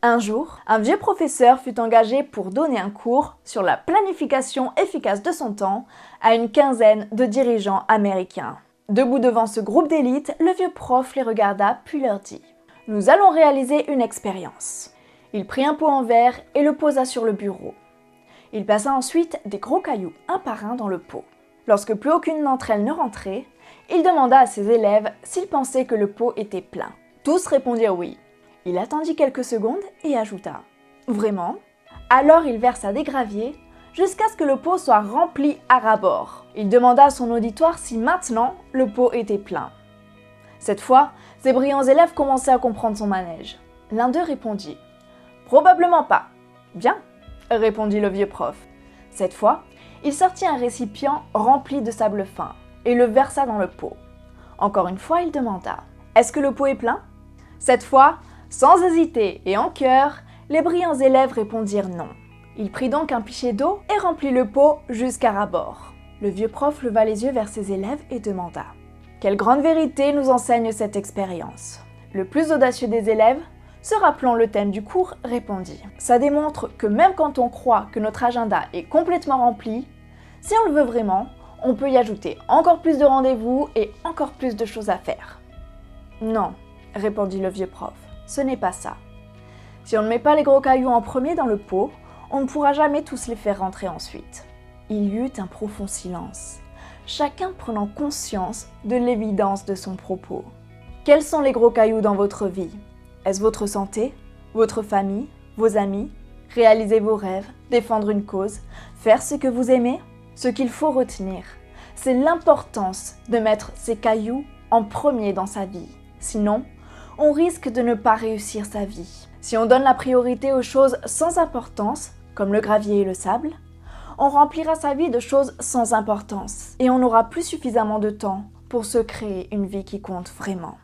Un jour, un vieux professeur fut engagé pour donner un cours sur la planification efficace de son temps à une quinzaine de dirigeants américains. Debout devant ce groupe d'élite, le vieux prof les regarda puis leur dit « Nous allons réaliser une expérience ». Il prit un pot en verre et le posa sur le bureau. Il passa ensuite des gros cailloux un par un dans le pot. Lorsque plus aucune d'entre elles ne rentrait, il demanda à ses élèves s'ils pensaient que le pot était plein. Tous répondirent oui. Il attendit quelques secondes et ajouta « Vraiment ?» Alors il versa des graviers jusqu'à ce que le pot soit rempli à ras-bord. Il demanda à son auditoire si maintenant le pot était plein. Cette fois, ses brillants élèves commençaient à comprendre son manège. L'un d'eux répondit « Probablement pas. »« Bien », répondit le vieux prof. Cette fois, il sortit un récipient rempli de sable fin et le versa dans le pot. Encore une fois, il demanda « Est-ce que le pot est plein ?» Cette fois, sans hésiter et en chœur, les brillants élèves répondirent non. Il prit donc un pichet d'eau et remplit le pot jusqu'à ras-bord. Le vieux prof leva les yeux vers ses élèves et demanda « Quelle grande vérité nous enseigne cette expérience ?» Le plus audacieux des élèves, se rappelant le thème du cours, répondit « Ça démontre que même quand on croit que notre agenda est complètement rempli, si on le veut vraiment, on peut y ajouter encore plus de rendez-vous et encore plus de choses à faire. » « Non, » répondit le vieux prof. Ce n'est pas ça. Si on ne met pas les gros cailloux en premier dans le pot, on ne pourra jamais tous les faire rentrer ensuite. Il y eut un profond silence, chacun prenant conscience de l'évidence de son propos. Quels sont les gros cailloux dans votre vie? Est-ce votre santé, votre famille, vos amis, réaliser vos rêves, défendre une cause, faire ce que vous aimez? Ce qu'il faut retenir, c'est l'importance de mettre ces cailloux en premier dans sa vie. Sinon, on risque de ne pas réussir sa vie. Si on donne la priorité aux choses sans importance, comme le gravier et le sable, on remplira sa vie de choses sans importance et on n'aura plus suffisamment de temps pour se créer une vie qui compte vraiment.